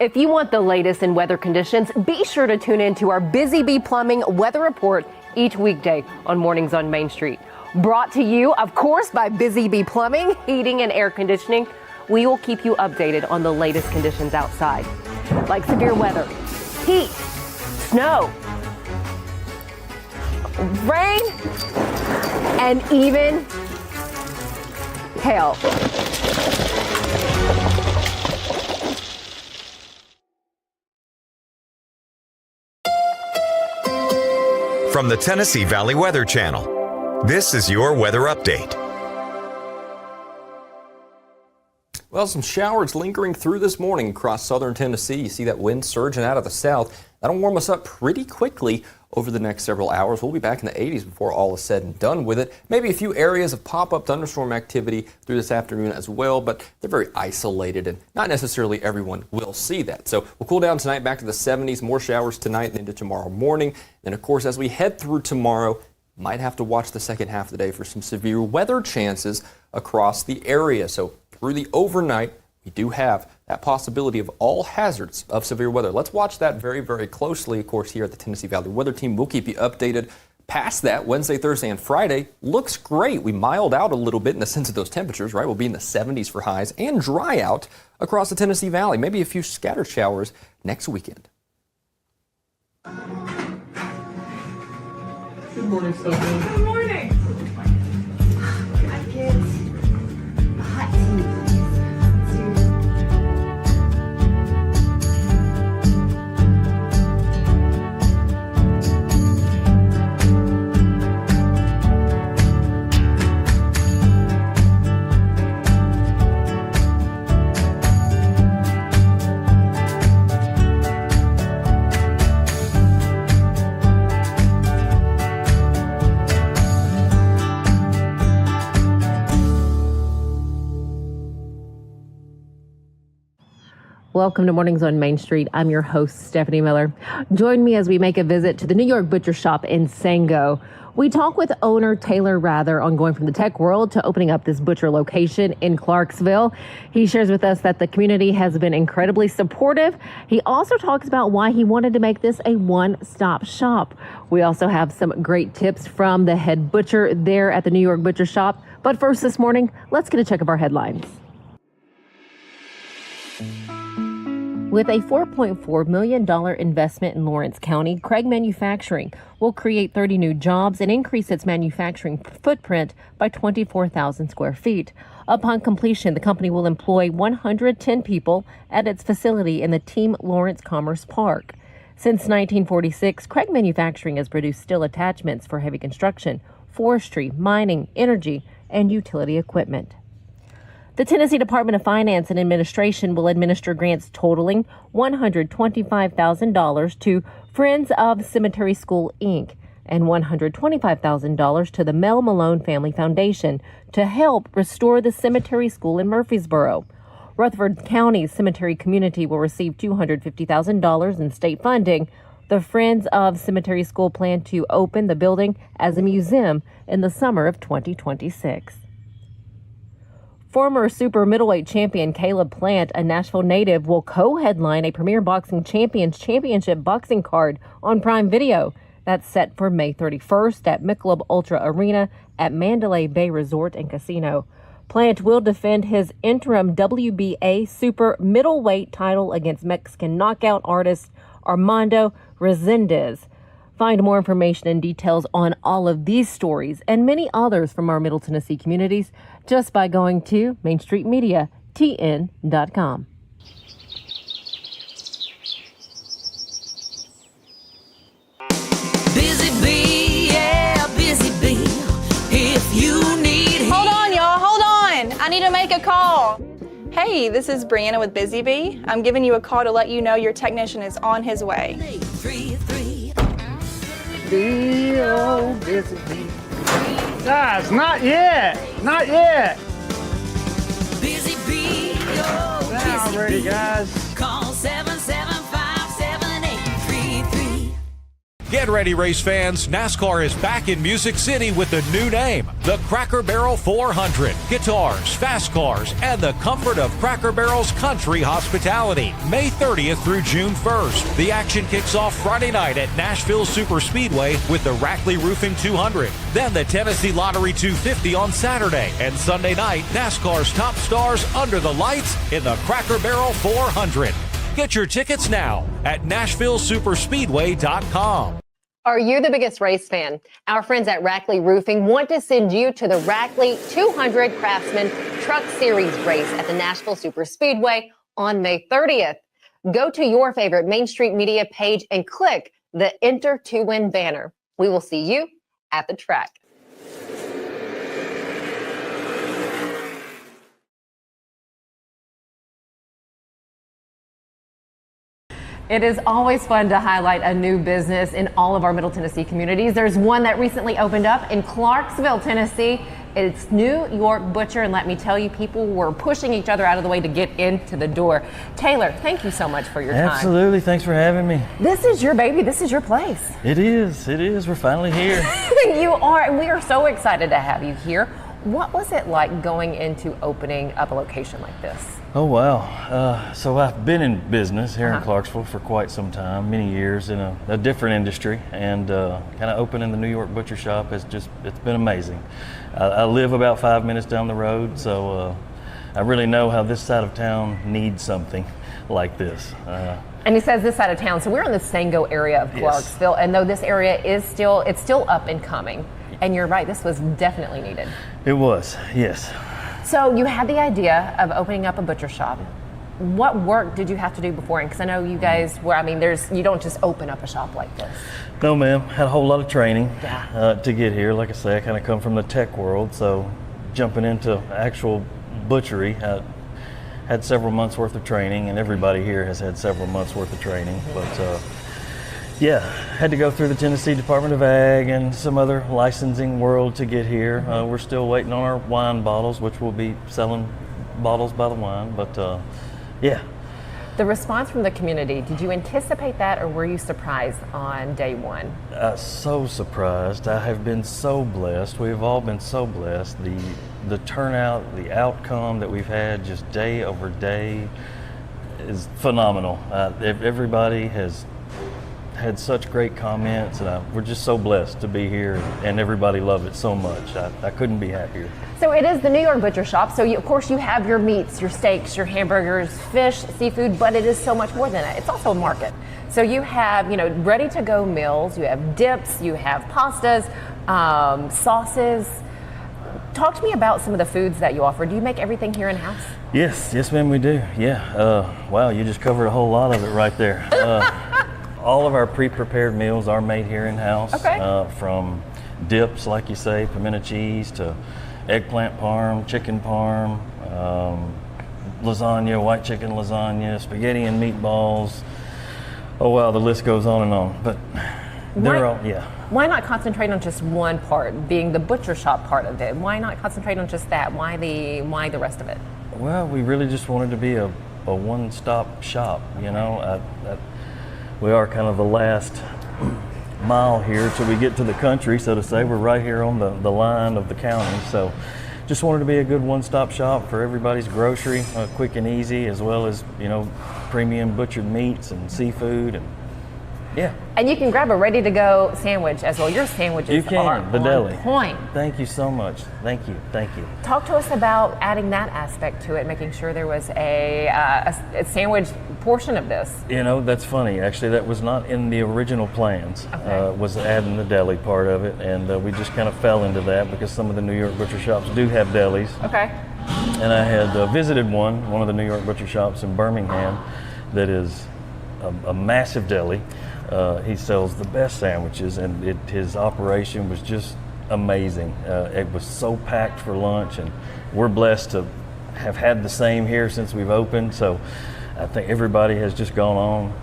If you want the latest in weather conditions, be sure to tune in to our Busy Bee Plumbing Weather Report each weekday on Mornings on Main Street. Brought to you, of course, by Busy Bee Plumbing, Heating and Air Conditioning. We will keep you updated on the latest conditions outside, like severe weather, heat, snow, rain, and even hail. From the Tennessee Valley Weather Channel, this is your weather update. Well, some showers lingering through this morning across southern Tennessee. You see that wind surging out of the south. That'll warm us up pretty quickly over the next several hours. We'll be back in the 80s before all is said and done with it. Maybe a few areas of pop-up thunderstorm activity through this afternoon as well, but they're very isolated and not necessarily everyone will see that. So we'll cool down tonight back to the 70s, more showers tonight and into tomorrow morning. Then, of course, as we head through tomorrow, might have to watch the second half of the day for some severe weather chances across the area. So through the overnight, we do have that possibility of all hazards of severe weather. Let's watch that very, very closely. Of course, here at the Tennessee Valley Weather Team, we'll keep you updated. Past that, Wednesday, Thursday, and Friday looks great. We miled out a little bit in the sense of those temperatures, right? We'll be in the 70s for highs and dry out across the Tennessee Valley. Maybe a few scattered showers next weekend. Good morning, Stefanie. Good morning. Hi, kids. Hot tea. Welcome to Mornings on Main Street. I'm your host, Stefanie Miller. Join me as we make a visit to the New York Butcher Shoppe in Sango. We talk with owner Taylor Rather on going from the tech world to opening up this butcher location in Clarksville. He shares with us that the community has been incredibly supportive. He also talks about why he wanted to make this a one-stop shop. We also have some great tips from the head butcher there at the New York Butcher Shoppe. But first this morning, let's get a check of our headlines. With a $4.4 million investment in Lawrence County, Craig Manufacturing will create 30 new jobs and increase its manufacturing footprint by 24,000 square feet. Upon completion, the company will employ 110 people at its facility in the Team Lawrence Commerce Park. Since 1946, Craig Manufacturing has produced steel attachments for heavy construction, forestry, mining, energy, and utility equipment. The Tennessee Department of Finance and Administration will administer grants totaling $125,000 to Friends of Cemetery School, Inc. and $125,000 to the Mel Malone Family Foundation to help restore the cemetery school in Murfreesboro. Rutherford County's cemetery community will receive $250,000 in state funding. The Friends of Cemetery School plan to open the building as a museum in the summer of 2026. Former super middleweight champion Caleb Plant, a Nashville native, will co-headline a Premier Boxing Champions Championship boxing card on Prime Video. That's set for May 31st at Michelob Ultra Arena at Mandalay Bay Resort and Casino. Plant will defend his interim WBA super middleweight title against Mexican knockout artist Armando Resendez. Find more information and details on all of these stories and many others from our Middle Tennessee communities just by going to mainstreetmediatn.com. Busy bee, yeah, busy bee. If you need Hold on, y'all. Hold on. I need to make a call. Hey, this is Brianna with Busy Bee. I'm giving you a call to let you know your technician is on his way. 833. Oh, busy bee. Guys, not yet. Not yet. Busy bee, oh, Now busy ready, bee. guys. Call 775-7833. Get ready, race fans. NASCAR is back in Music City with a new name, the Cracker Barrel 400. Guitars, fast cars, and the comfort of Cracker Barrel's country hospitality. May 30th through June 1st. The action kicks off Friday night at Nashville Super Speedway with the Rackley Roofing 200. Then the Tennessee Lottery 250 on Saturday. And Sunday night, NASCAR's top stars under the lights in the Cracker Barrel 400. Get your tickets now at NashvilleSuperspeedway.com. Are you the biggest race fan? Our friends at Rackley Roofing want to send you to the Rackley 200 Craftsman Truck Series race at the Nashville Super Speedway on May 30th. Go to your favorite Main Street Media page and click the Enter to Win banner. We will see you at the track. It is always fun to highlight a new business in all of our Middle Tennessee communities. There's one that recently opened up in Clarksville, Tennessee. It's New York Butcher, and let me tell you, people were pushing each other out of the way to get into the door. Taylor, thank you so much for your time. Absolutely, thanks for having me. This is your baby, this is your place. It is, we're finally here. You are, and we are so excited to have you here. What was it like going into opening up a location like this? Oh wow, so I've been in business here in Clarksville for quite some time, many years in a different industry, and kind of opening the New York Butcher Shop it's been amazing. I live about 5 minutes down the road, so I really know how this side of town needs something like this. And he says this side of town, so we're in the Sango area of Clarksville, and though this area is still up and coming, and you're right, this was definitely needed. It was, yes. So you had the idea of opening up a butcher shop. What work did you have to do before? Because I know you guys were, you don't just open up a shop like this. No ma'am, had a whole lot of training to get here. Like I say, I kind of come from the tech world, so jumping into actual butchery, had several months worth of training, and everybody here has had several months worth of training. But had to go through the Tennessee Department of Ag and some other licensing world to get here. We're still waiting on our wine bottles, which we'll be selling bottles by the wine, but The response from the community, did you anticipate that, or were you surprised on day one? So surprised. I have been so blessed. We've all been so blessed. The turnout, the outcome that we've had just day over day is phenomenal. Everybody has had such great comments, and we're just so blessed to be here, and everybody loved it so much. I couldn't be happier. So it is the New York Butcher Shop, so of course you have your meats, your steaks, your hamburgers, fish, seafood, but it is so much more than that. It's also a market. So you have, ready to go meals, you have dips, you have pastas, sauces. Talk to me about some of the foods that you offer. Do you make everything here in-house? Yes ma'am, we do. Wow, you just covered a whole lot of it right there. All of our pre-prepared meals are made here in-house. Okay. From dips, like you say, pimento cheese, to eggplant parm, chicken parm, lasagna, white chicken lasagna, spaghetti and meatballs. Oh wow, the list goes on and on. But why not concentrate on just one part, being the butcher shop part of it? Why not concentrate on just that? Why the rest of it? Well, we really just wanted to be a one-stop shop, we are kind of the last mile here till we get to the country, so to say. We're right here on the line of the county, so just wanted to be a good one-stop shop for everybody's grocery, quick and easy, as well as premium butchered meats and seafood, and And you can grab a ready-to-go sandwich as well. Your sandwiches are on point. Thank you so much. Thank you. Talk to us about adding that aspect to it, making sure there was a sandwich portion of this. That's funny. Actually, that was not in the original plans. Okay. Was adding the deli part of it, and we just kind of fell into that because some of the New York Butcher Shops do have delis. Okay. And I had visited one of the New York Butcher Shops in Birmingham that is a massive deli. He sells the best sandwiches, and his operation was just amazing. It was so packed for lunch, and we're blessed to have had the same here since we've opened. So I think everybody has just gone on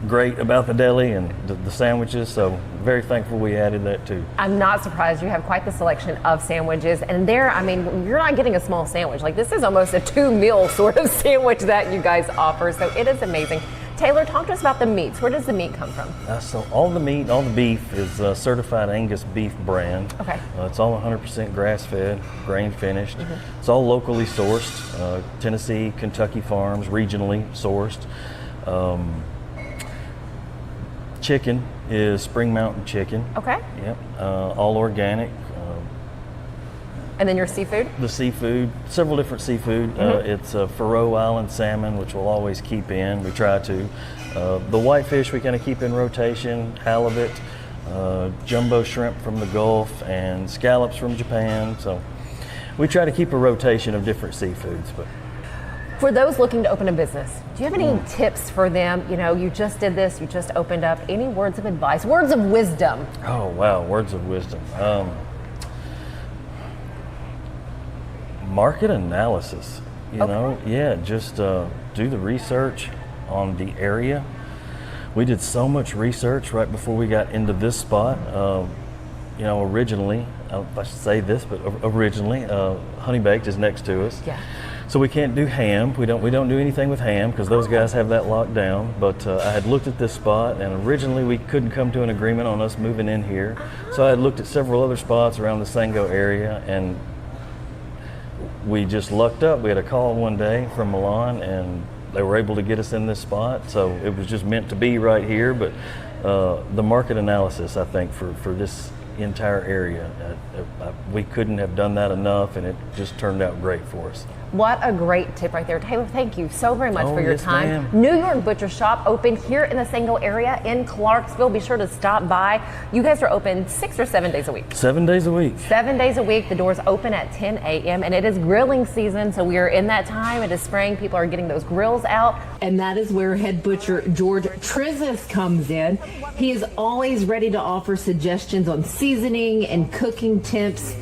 great about the deli and the sandwiches, so very thankful we added that too. I'm not surprised. You have quite the selection of sandwiches, and you're not getting a small sandwich. Like, this is almost a 2-meal sort of sandwich that you guys offer, so it is amazing. Taylor, talk to us about the meats. Where does the meat come from? So all the meat, all the beef is certified Angus beef brand. Okay. It's all 100% grass-fed, grain-finished. It's all locally sourced, Tennessee, Kentucky farms, regionally sourced. Chicken is Spring Mountain chicken. Okay. Yep. All organic. And then your seafood? The seafood, several different seafood. It's Faroe Island salmon, which we'll always keep in. We try to. The whitefish we kind of keep in rotation, halibut, jumbo shrimp from the Gulf, and scallops from Japan. So we try to keep a rotation of different seafoods. But for those looking to open a business, do you have any tips for them? You know, you just did this, you just opened up. Any words of advice, words of wisdom? Oh, wow, words of wisdom. Market analysis, you know, just do the research on the area. We did so much research right before we got into this spot. You know, originally, I should say this, but originally, Honey Baked is next to us. Yeah. So we can't do ham. We don't do anything with ham because those guys have that locked down. But I had looked at this spot, and originally we couldn't come to an agreement on us moving in here. So I had looked at several other spots around the Sango area, and we just lucked up. We had a call one day from Milan, and they were able to get us in this spot. So it was just meant to be right here. But the market analysis, I think, for this entire area, we couldn't have done that enough, and it just turned out great for us. What a great tip right there. Taylor, thank you so very much for your yes, time. ma'am. New York Butcher Shoppe open here in the Sango area in Clarksville. Be sure to stop by. You guys are open 6 or 7 days a week? 7 days a week. 7 days a week. The doors open at 10 a.m. and it is grilling season, so we are in that time. It is spring. People are getting those grills out. And that is where head butcher George Trizis comes in. He is always ready to offer suggestions on seasoning and cooking tips.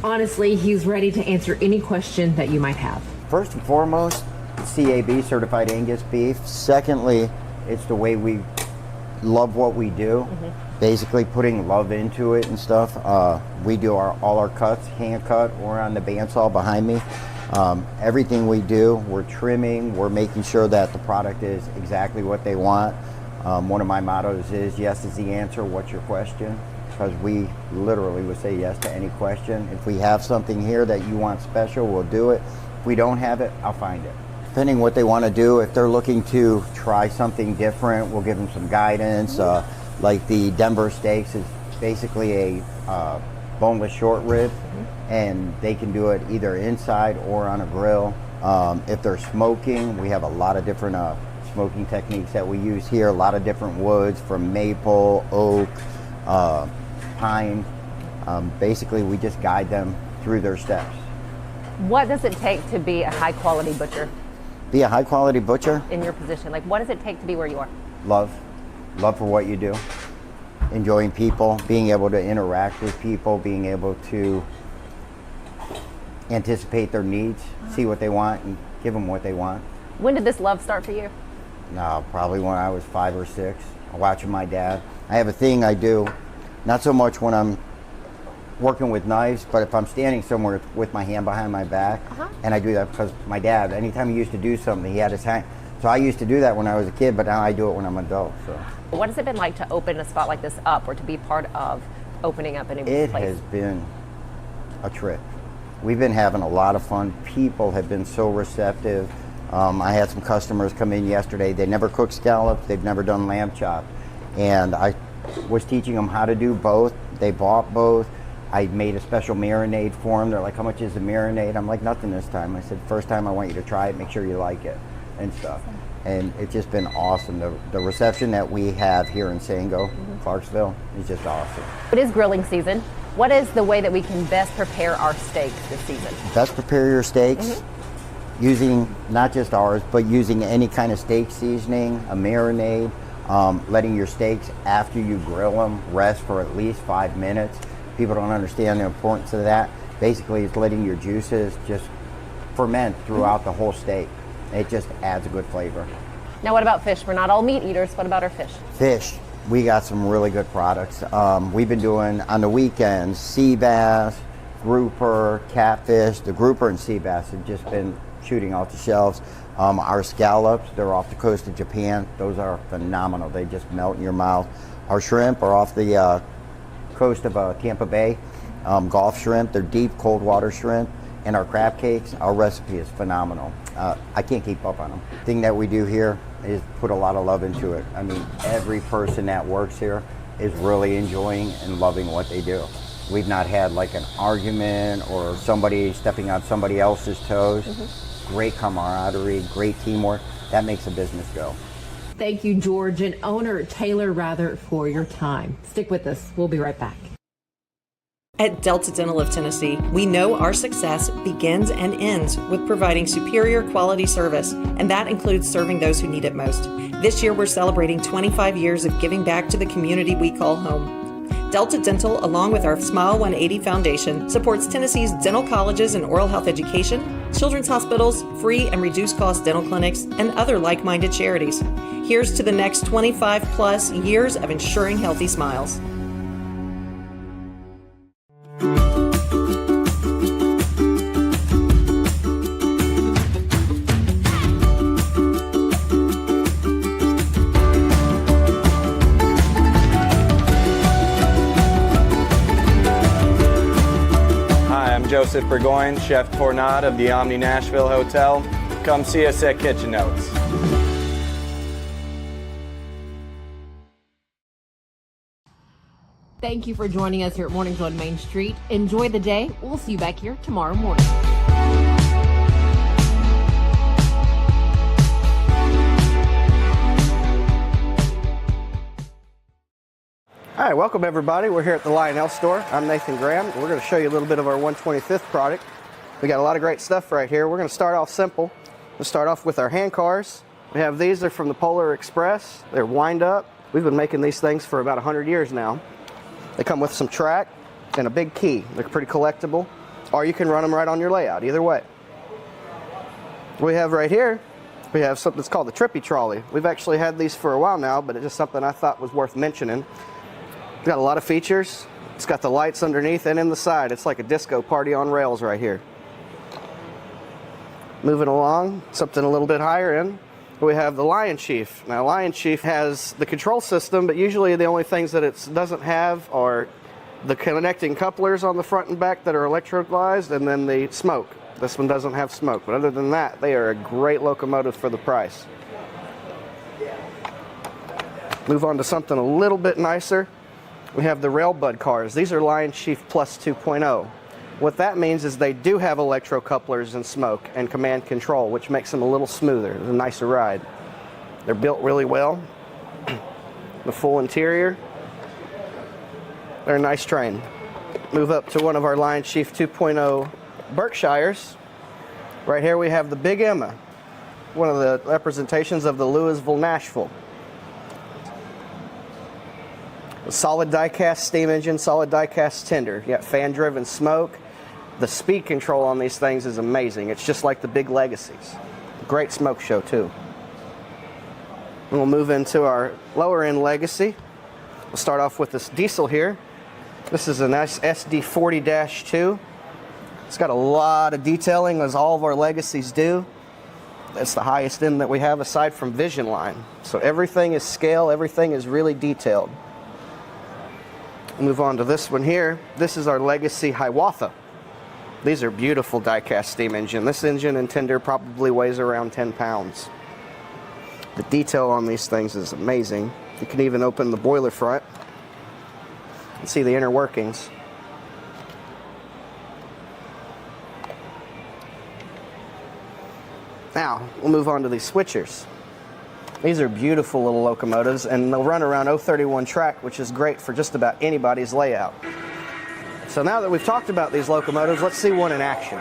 Honestly, he's ready to answer any question that you might have. First and foremost, CAB, Certified Angus Beef. Secondly, it's the way we love what we do. Basically putting love into it and stuff. We do all our cuts, hand cut or on the bandsaw behind me. Everything we do, we're trimming, we're making sure that the product is exactly what they want. One of my mottos is, yes is the answer, what's your question? Because we literally would say yes to any question. If we have something here that you want special, we'll do it. If we don't have it, I'll find it. Depending what they want to do, if they're looking to try something different, we'll give them some guidance. Like the Denver steaks is basically a boneless short rib, and they can do it either inside or on a grill. If they're smoking, we have a lot of different smoking techniques that we use here, a lot of different woods from maple, oak, pine. Basically, we just guide them through their steps. What does it take to be a high quality butcher? Be a high quality butcher? In your position, like what does it take to be where you are? Love for what you do. Enjoying people, being able to interact with people, being able to anticipate their needs, see what they want, and give them what they want. When did this love start for you? No, probably when I was 5 or 6, watching my dad. I have a thing I do, not so much when I'm working with knives, but if I'm standing somewhere with my hand behind my back, and I do that because my dad, anytime he used to do something, he had his hand. So I used to do that when I was a kid, but now I do it when I'm an adult. So. What has it been like to open a spot like this up, or to be part of opening up a new place? It has been a trip. We've been having a lot of fun. People have been so receptive. I had some customers come in yesterday. They never cooked scallops. They've never done lamb chop. And I was teaching them how to do both. They bought both. I made a special marinade for them. They're like, how much is the marinade? I'm like, nothing this time. I said, first time I want you to try it, make sure you like it and stuff. And it's just been awesome. The reception that we have here in Sango, Clarksville, is just awesome. It is grilling season. What is the way that we can best prepare our steaks this season? Best prepare your steaks using not just ours, but using any kind of steak seasoning, a marinade, letting your steaks, after you grill them, rest for at least 5 minutes. People don't understand the importance of that. Basically, it's letting your juices just ferment throughout the whole steak. It just adds a good flavor. Now, what about fish? We're not all meat eaters. What about our fish? Fish, we got some really good products. We've been doing, on the weekends, sea bass, grouper, catfish. The grouper and sea bass have just been shooting off the shelves. Our scallops, they're off the coast of Japan. Those are phenomenal. They just melt in your mouth. Our shrimp are off the coast of Tampa Bay. Gulf shrimp, they're deep cold water shrimp. And our crab cakes, our recipe is phenomenal. I can't keep up on them. The thing that we do here is put a lot of love into it. I mean, every person that works here is really enjoying and loving what they do. We've not had like an argument or somebody stepping on somebody else's toes. Great camaraderie, great teamwork. That makes a business go. Thank you, George, and owner Taylor Rather, for your time. Stick with us. We'll be right back. At Delta Dental of Tennessee, we know our success begins and ends with providing superior quality service, and that includes serving those who need it most. This year, we're celebrating 25 years of giving back to the community we call home. Delta Dental, along with our Smile 180 Foundation, supports Tennessee's dental colleges and oral health education, children's hospitals, free and reduced cost dental clinics, and other like-minded charities. Here's to the next 25 plus years of ensuring healthy smiles. Joseph Burgoyne, Chef Tornade of the Omni Nashville Hotel. Come see us at Kitchen Notes. Thank you for joining us here at Mornings on Main Street. Enjoy the day. We'll see you back here tomorrow morning. Hi, welcome everybody. We're here at the Lionel store. I'm Nathan Graham. We're going to show you a little bit of our 125th product. We got a lot of great stuff right here. We're going to start off simple. We'll start off with our hand cars. We have these. They're from the Polar Express. They're wind up. We've been making these things for about 100 years now. They come with some track and a big key. They're pretty collectible, or you can run them right on your layout, either way. We have right here, we have something that's called the Trippy Trolley. We've actually had these for a while now, but it's just something I thought was worth mentioning. It's got a lot of features. It's got the lights underneath and in the side. It's like a disco party on rails right here. Moving along, something a little bit higher in, we have the Lion Chief. Now, Lion Chief has the control system, but usually the only things that it doesn't have are the connecting couplers on the front and back that are electrolysed, and then the smoke. This one doesn't have smoke, but other than that, they are a great locomotive for the price. Move on to something a little bit nicer. We have the Railbud cars. These are Lion Chief Plus 2.0. What that means is they do have electrocouplers and smoke and command control, which makes them a little smoother, a nicer ride. They're built really well. The full interior. They're a nice train. Move up to one of our Lion Chief 2.0 Berkshires. Right here we have the Big Emma, one of the representations of the Louisville Nashville. A solid die-cast steam engine, solid die-cast tender. You got fan-driven smoke. The speed control on these things is amazing. It's just like the big Legacies. Great smoke show, too. And we'll move into our lower-end Legacy. We'll start off with this diesel here. This is a nice SD40-2. It's got a lot of detailing, as all of our Legacies do. That's the highest end that we have aside from Vision Line. So everything is scale, everything is really detailed. Move on to this one here. This is our Legacy Hiawatha. These are beautiful die-cast steam engine. This engine and tender probably weighs around 10 pounds. The detail on these things is amazing. You can even open the boiler front and see the inner workings. Now, we'll move on to these switchers. These are beautiful little locomotives, and they'll run around 031 track, which is great for just about anybody's layout. So now that we've talked about these locomotives, let's see one in action.